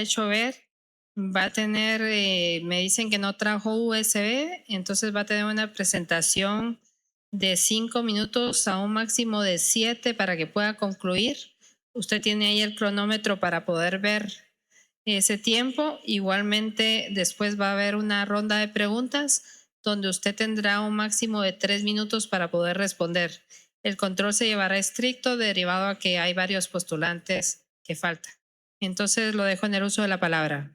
hecho ver, va a tener, me dicen que no trajo USB, entonces va a tener una presentación de 5 minutos a un máximo de 7 para que pueda concluir. Usted tiene ahí el cronómetro para poder ver ese tiempo. Igualmente, después va a haber una ronda de preguntas donde usted tendrá un máximo de 3 minutos para poder responder. El control se llevará estricto derivado a que hay varios postulantes que faltan. Entonces lo dejo en el uso de la palabra.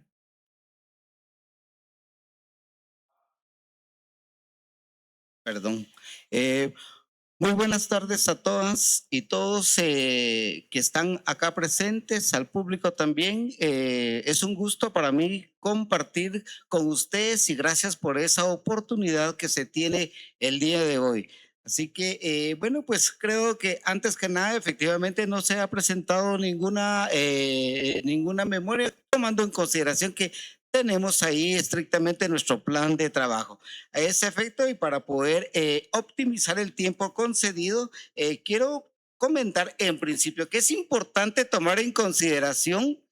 Perdón. Eh, Muy buenas tardes a todas y todos que están acá presentes, al público también. Es un gusto para mí compartir con ustedes y gracias por esa oportunidad que se tiene el día de hoy. Así que, bueno, pues creo que antes que nada, efectivamente no se ha presentado ninguna memoria, tomando en consideración que tenemos ahí estrictamente nuestro plan de trabajo. A ese efecto y para poder optimizar el tiempo concedido, quiero comentar en principio que es importante tomar en consideración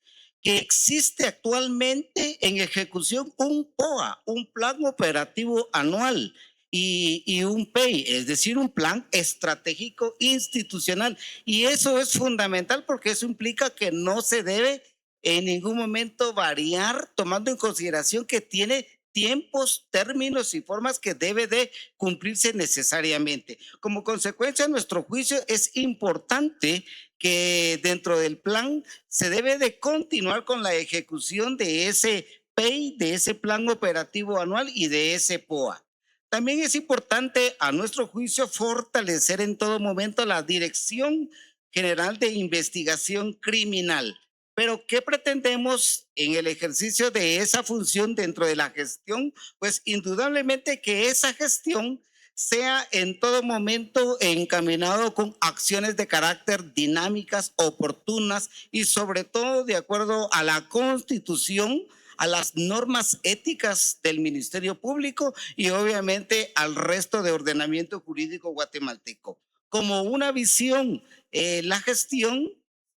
que existe actualmente en ejecución un POA, un Plan Operativo Anual, y un PEI, es decir, un Plan Estratégico Institucional. Y eso es fundamental porque eso implica que no se debe en ningún momento variar, tomando en consideración que tiene tiempos, términos y formas que debe de cumplirse necesariamente. Como consecuencia, a nuestro juicio es importante que dentro del plan se debe de continuar con la ejecución de ese PEI, de ese plan operativo anual y de ese POA. También es importante, a nuestro juicio, fortalecer en todo momento la Dirección General de Investigación Criminal. Pero, ¿qué pretendemos en el ejercicio de esa función dentro de la gestión? Pues indudablemente que esa gestión sea en todo momento encaminado con acciones de carácter dinámicas, oportunas y sobre todo de acuerdo a la Constitución, a las normas éticas del Ministerio Público y obviamente al resto de ordenamiento jurídico guatemalteco. Como una visión, la gestión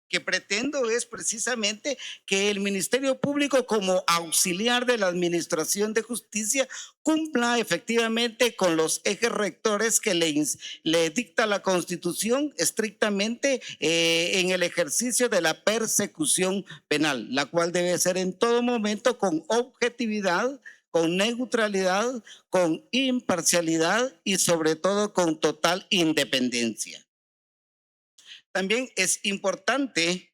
que pretendo es precisamente que el Ministerio Público, como auxiliar de la Administración de Justicia, cumpla efectivamente con los ejes rectores que le dicta la Constitución estrictamente en el ejercicio de la persecución penal, la cual debe ser en todo momento con objetividad, con neutralidad, con imparcialidad y sobre todo con total independencia. También es importante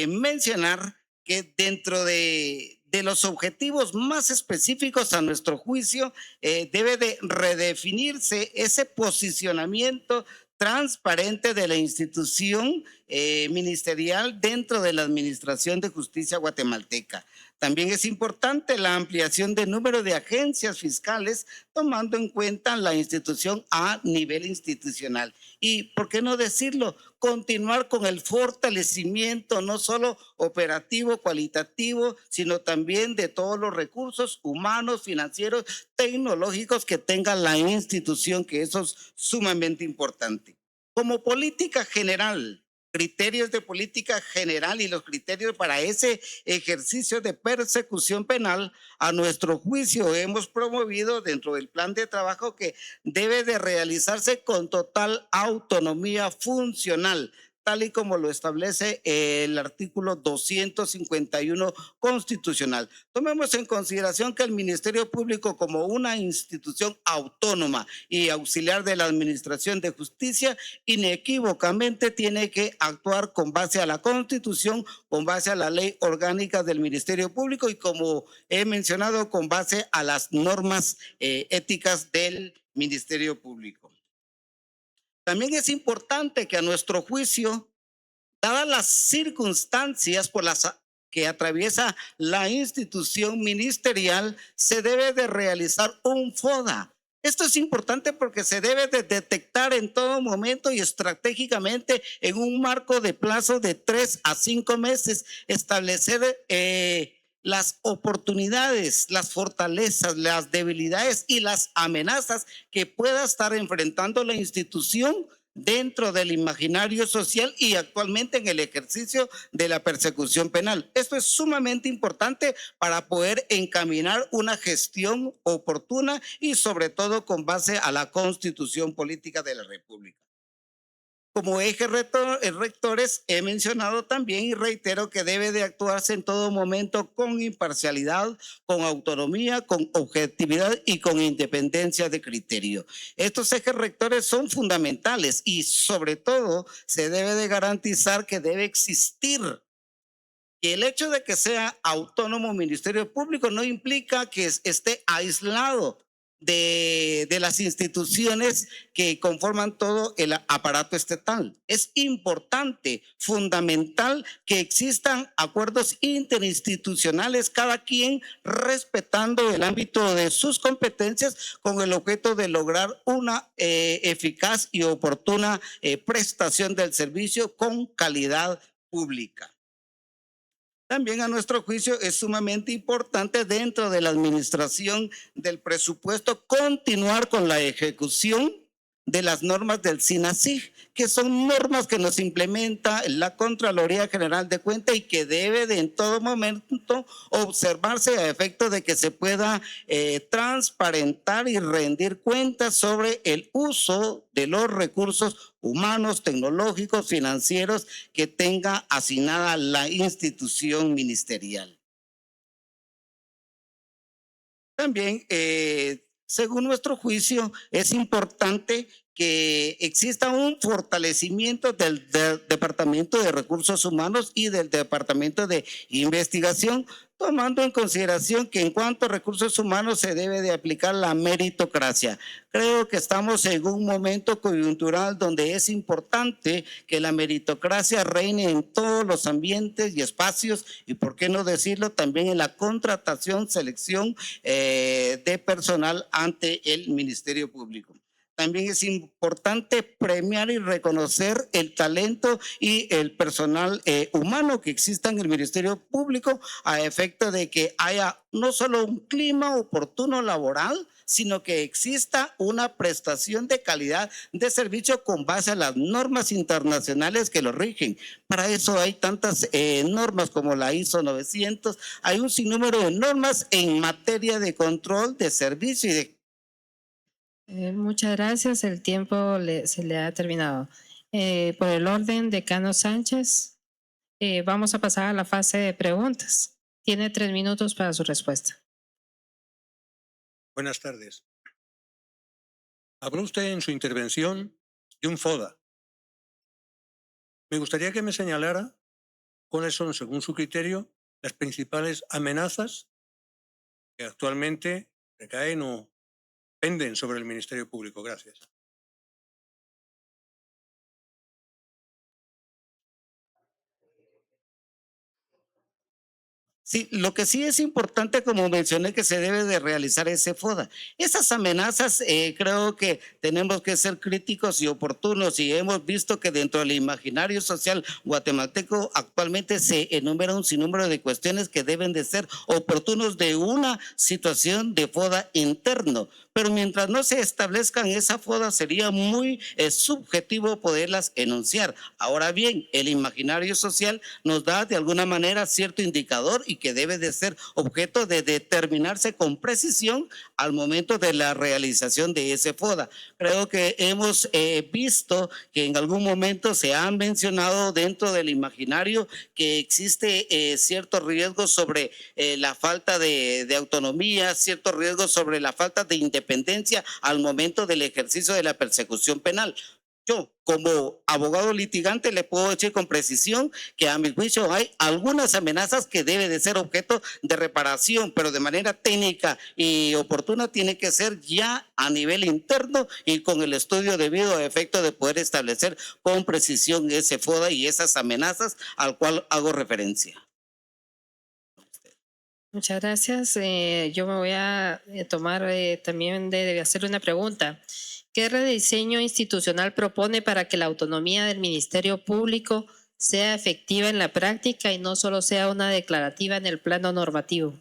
mencionar que dentro de los objetivos más específicos a nuestro juicio, debe de redefinirse ese posicionamiento transparente de la institución ministerial dentro de la Administración de Justicia guatemalteca. También es importante la ampliación del número de agencias fiscales, tomando en cuenta la institución a nivel institucional. Y, ¿por qué no decirlo? Continuar con el fortalecimiento no solo operativo, cualitativo, sino también de todos los recursos humanos, financieros, tecnológicos que tenga la institución, que eso es sumamente importante. Como política general, criterios de política general y los criterios para ese ejercicio de persecución penal, a nuestro juicio hemos promovido dentro del plan de trabajo que debe de realizarse con total autonomía funcional, tal y como lo establece el artículo 251 constitucional. Tomemos en consideración que el Ministerio Público, como una institución autónoma y auxiliar de la Administración de Justicia, inequívocamente tiene que actuar con base a la Constitución, con base a la ley orgánica del Ministerio Público y, como he mencionado, con base a las normas éticas del Ministerio Público. También es importante que, a nuestro juicio, dadas las circunstancias por las que atraviesa la institución ministerial, se debe de realizar un FODA. Esto es importante porque se debe de detectar en todo momento y estratégicamente en un marco de plazo de 3 a 5 meses, establecer las oportunidades, las fortalezas, las debilidades y las amenazas que pueda estar enfrentando la institución dentro del imaginario social y actualmente en el ejercicio de la persecución penal. Esto es sumamente importante para poder encaminar una gestión oportuna y sobre todo con base a la Constitución Política de la República. Como eje rectores he mencionado también y reitero que debe de actuarse en todo momento con imparcialidad, con autonomía, con objetividad y con independencia de criterio. Estos ejes rectores son fundamentales y sobre todo se debe de garantizar que debe existir. Y el hecho de que sea autónomo Ministerio Público no implica que esté aislado de las instituciones que conforman todo el aparato estatal. Es importante, fundamental que existan acuerdos interinstitucionales, cada quien respetando el ámbito de sus competencias con el objeto de lograr una eficaz y oportuna prestación del servicio con calidad pública. También a nuestro juicio es sumamente importante dentro de la administración del presupuesto continuar con la ejecución de las normas del SINASIG, que son normas que nos implementa la Contraloría General de Cuentas y que debe de en todo momento observarse a efecto de que se pueda transparentar y rendir cuentas sobre el uso de los recursos humanos, tecnológicos, financieros que tenga asignada la institución ministerial. También, según nuestro juicio, es importante que exista un fortalecimiento del Departamento de Recursos Humanos y del Departamento de Investigación, tomando en consideración que en cuanto a recursos humanos se debe de aplicar la meritocracia. Creo que estamos en un momento coyuntural donde es importante que la meritocracia reine en todos los ambientes y espacios y, por qué no decirlo, también en la contratación, selección de personal ante el Ministerio Público. También es importante premiar y reconocer el talento y el personal humano que exista en el Ministerio Público a efecto de que haya no solo un clima oportuno laboral, sino que exista una prestación de calidad de servicio con base a las normas internacionales que lo rigen. Para eso hay tantas normas como la ISO 900, hay un sinnúmero de normas en materia de control de servicio y de Muchas gracias. El tiempo se le ha terminado. Por el orden, Decano Sánchez, vamos a pasar a la fase de preguntas. Tiene 3 minutos para su respuesta. Buenas tardes. Habló usted en su intervención de un FODA. Me gustaría que me señalara cuáles son, según su criterio, las principales amenazas que actualmente recaen o penden sobre el Ministerio Público. Gracias. Sí, lo que sí es importante, como mencioné, que se debe de realizar ese FODA. Esas amenazas creo que tenemos que ser críticos y oportunos y hemos visto que dentro del imaginario social guatemalteco actualmente se enumera un sinnúmero de cuestiones que deben de ser oportunos de una situación de FODA interno. Pero mientras no se establezcan esa FODA sería muy subjetivo poderlas enunciar. Ahora bien, el imaginario social nos da de alguna manera cierto indicador y que debe de ser objeto de determinarse con precisión al momento de la realización de ese FODA. Creo que hemos visto que en algún momento se han mencionado dentro del imaginario que existe ciertos riesgos sobre la falta de autonomía, ciertos riesgos sobre la falta de independencia al momento del ejercicio de la persecución penal. Yo, como abogado litigante, le puedo decir con precisión que a mi juicio hay algunas amenazas que deben de ser objeto de reparación, pero de manera técnica y oportuna tiene que ser ya a nivel interno y con el estudio debido a efecto de poder establecer con precisión ese FODA y esas amenazas al cual hago referencia. Muchas gracias. Yo me voy a tomar también de hacerle una pregunta. ¿Qué rediseño institucional propone para que la autonomía del Ministerio Público sea efectiva en la práctica y no solo sea una declarativa en el plano normativo?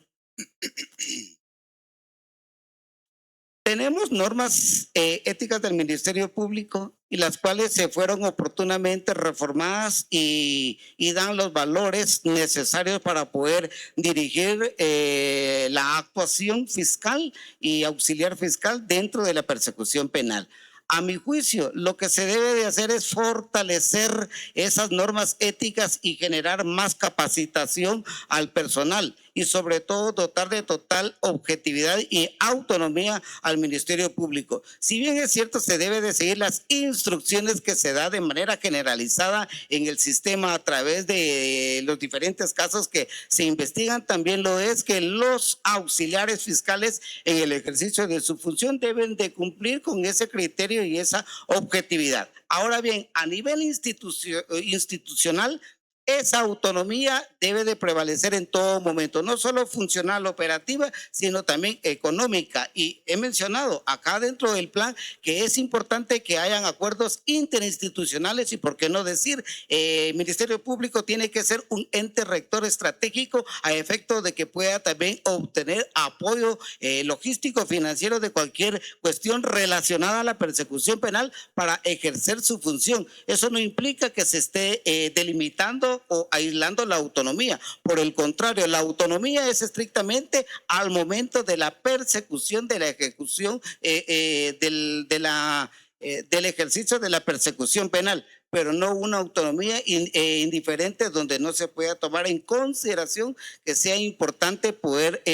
Tenemos normas éticas del Ministerio Público y las cuales se fueron oportunamente reformadas y dan los valores necesarios para poder dirigir la actuación fiscal y auxiliar fiscal dentro de la persecución penal. A mi juicio, lo que se debe de hacer es fortalecer esas normas éticas y generar más capacitación al personal y sobre todo dotar de total objetividad y autonomía al Ministerio Público. Si bien es cierto, se debe de seguir las instrucciones que se da de manera generalizada en el sistema a través de los diferentes casos que se investigan, también lo es que los auxiliares fiscales en el ejercicio de su función deben de cumplir con ese criterio y esa objetividad. Ahora bien, a nivel institucional, esa autonomía debe de prevalecer en todo momento, no solo funcional, operativa, sino también económica. Y he mencionado acá dentro del plan que es importante que hayan acuerdos interinstitucionales y, por qué no decir, el Ministerio Público tiene que ser un ente rector estratégico a efecto de que pueda también obtener apoyo logístico, financiero de cualquier cuestión relacionada a la persecución penal para ejercer su función. Eso no implica que se esté delimitando o aislando la autonomía. Por el contrario, la autonomía es estrictamente al momento de la persecución, de la ejecución del ejercicio de la persecución penal, pero no una autonomía indiferente donde no se pueda tomar en consideración que sea importante poder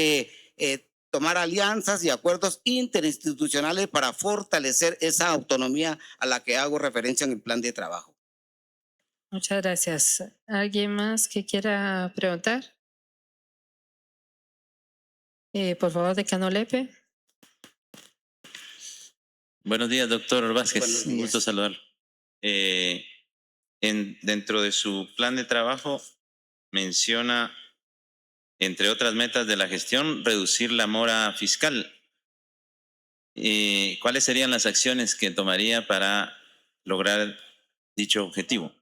tomar alianzas y acuerdos interinstitucionales para fortalecer esa autonomía a la que hago referencia en el plan de trabajo. Muchas gracias. ¿Alguien más que quiera preguntar? Por favor, decano Lepe. Buenos días, doctor Vázquez. Buenos Un días. gusto saludarlo. Dentro de su plan de trabajo menciona, entre otras metas de la gestión, reducir la mora fiscal. ¿Cuáles serían las acciones que tomaría para lograr dicho objetivo?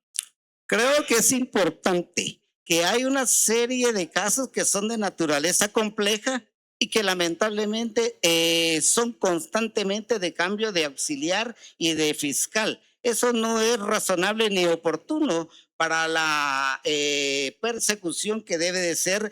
Creo que es importante que hay una serie de casos que son de naturaleza compleja y que lamentablemente son constantemente de cambio de auxiliar y de fiscal. Eso no es razonable ni oportuno para la persecución que debe de ser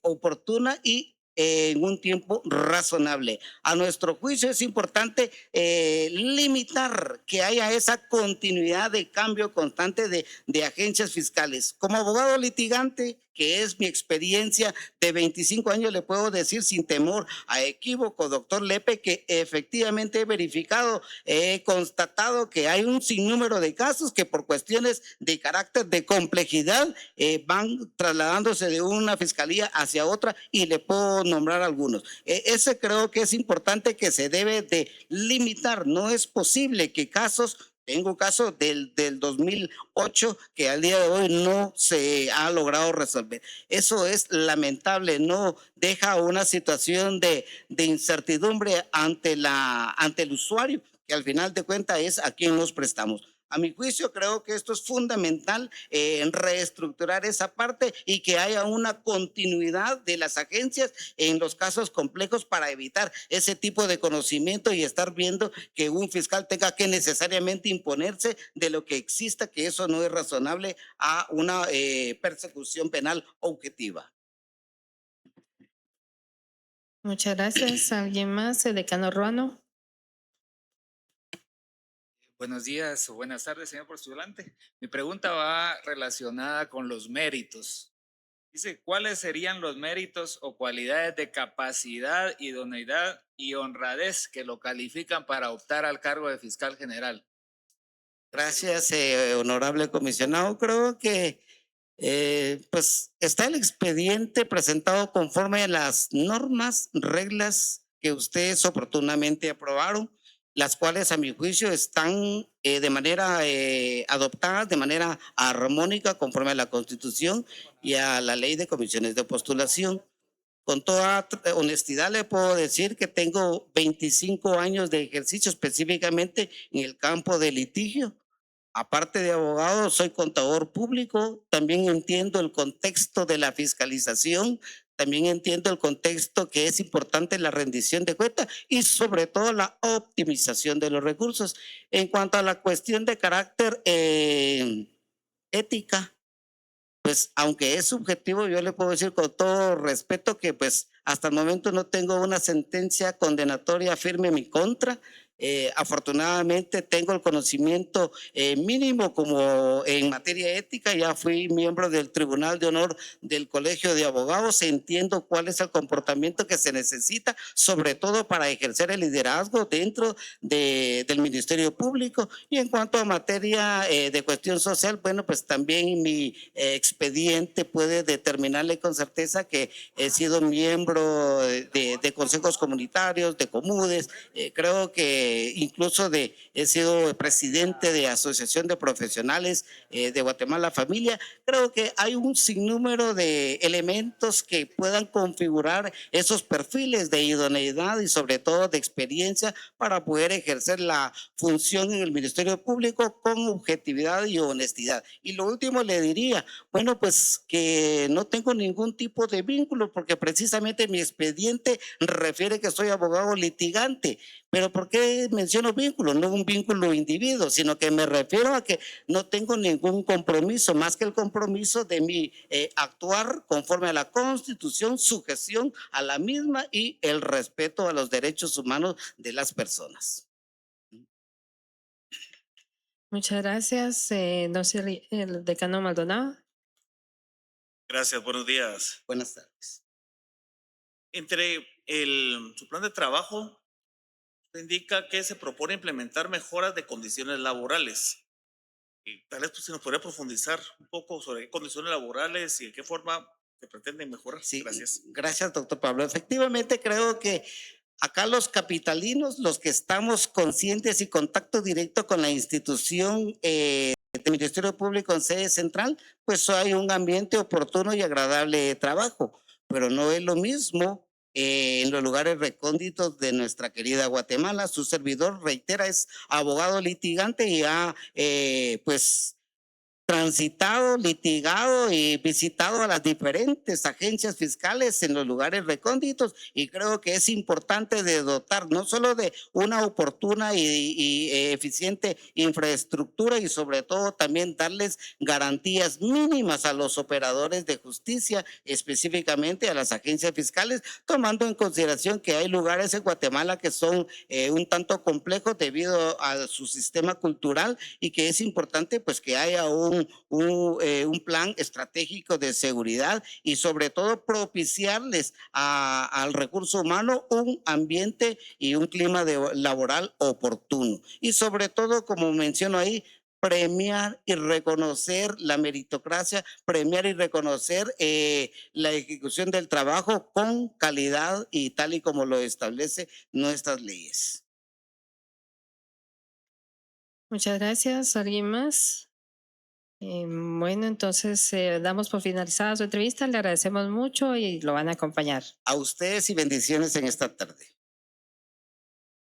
oportuna y en un tiempo razonable. A nuestro juicio es importante limitar que haya esa continuidad de cambio constante de agencias fiscales. Como abogado litigante, que es mi experiencia de 25 años, le puedo decir sin temor a equívoco, doctor Lepe, que efectivamente he verificado, he constatado que hay un sinnúmero de casos que por cuestiones de carácter de complejidad van trasladándose de una fiscalía hacia otra y le puedo nombrar algunos. Ese creo que es importante que se debe de limitar. No es posible que casos... Tengo casos del 2008 que al día de hoy no se ha logrado resolver. Eso es lamentable, no deja una situación de incertidumbre ante el usuario, que al final de cuentas es a quien nos prestamos. A mi juicio, creo que esto es fundamental en reestructurar esa parte y que haya una continuidad de las agencias en los casos complejos para evitar ese tipo de conocimiento y estar viendo que un fiscal tenga que necesariamente imponerse de lo que exista, que eso no es razonable a una persecución penal objetiva. Muchas gracias. ¿Alguien más? El decano Ruano. Buenos días o buenas tardes, señor postulante. Mi pregunta va relacionada con los méritos. Dice, ¿cuáles serían los méritos o cualidades de capacidad, idoneidad y honradez que lo califican para optar al cargo de fiscal general? Gracias, honorable comisionado. Creo que pues está el expediente presentado conforme a las normas, reglas que ustedes oportunamente aprobaron, las cuales a mi juicio están de manera adoptadas de manera armónica conforme a la Constitución y a la Ley de Comisiones de Postulación. Con toda honestidad le puedo decir que tengo 25 años de ejercicio específicamente en el campo de litigio. Aparte de abogado, soy contador público, también entiendo el contexto de la fiscalización, también entiendo el contexto que es importante la rendición de cuentas y sobre todo la optimización de los recursos. En cuanto a la cuestión de carácter ética, pues aunque es subjetivo, yo le puedo decir con todo respeto que pues hasta el momento no tengo una sentencia condenatoria firme en mi contra. Afortunadamente tengo el conocimiento mínimo como en materia ética, ya fui miembro del Tribunal de Honor del Colegio de Abogados, entiendo cuál es el comportamiento que se necesita, sobre todo para ejercer el liderazgo dentro del Ministerio Público. Y en cuanto a materia de cuestión social, bueno, pues también mi expediente puede determinarle con certeza que he sido miembro de consejos comunitarios, de comudes, creo que incluso he sido presidente de Asociación de Profesionales de Guatemala Familia. Creo que hay un sinnúmero de elementos que puedan configurar esos perfiles de idoneidad y sobre todo de experiencia para poder ejercer la función en el Ministerio Público con objetividad y honestidad. Y lo último le diría, bueno, pues que no tengo ningún tipo de vínculo porque precisamente mi expediente refiere que soy abogado litigante. Pero ¿por qué menciono vínculo? No un vínculo individuo, sino que me refiero a que no tengo ningún compromiso, más que el compromiso de mi actuar conforme a la Constitución, sujeción a la misma y el respeto a los derechos humanos de las personas. Muchas gracias. No sé, el decano Maldonado. Gracias, buenos días. Buenas tardes. Entre su plan de trabajo, usted indica que se propone implementar mejoras de condiciones laborales. Y tal vez pues, si nos podría profundizar un poco sobre qué condiciones laborales y de qué forma se pretenden mejorar. Sí, gracias. Gracias, doctor Pablo. Efectivamente, creo que acá los capitalinos, los que estamos conscientes y contacto directo con la institución del Ministerio Público en sede central, pues hay un ambiente oportuno y agradable de trabajo, pero no es lo mismo en los lugares recónditos de nuestra querida Guatemala. Su servidor, reitera, es abogado litigante y ha pues transitado, litigado y visitado a las diferentes agencias fiscales en los lugares recónditos y creo que es importante de dotar no solo de una oportuna y eficiente infraestructura y sobre todo también darles garantías mínimas a los operadores de justicia, específicamente a las agencias fiscales, tomando en consideración que hay lugares en Guatemala que son un tanto complejos debido a su sistema cultural y que es importante pues que haya un plan estratégico de seguridad y sobre todo propiciarles al recurso humano un ambiente y un clima laboral oportuno. Y sobre todo, como menciono ahí, premiar y reconocer la meritocracia, premiar y reconocer la ejecución del trabajo con calidad y tal y como lo establece nuestras leyes. Muchas gracias. ¿Alguien más? Bueno, entonces damos por finalizada su entrevista. Le agradecemos mucho y lo van a acompañar. A ustedes y bendiciones en esta tarde.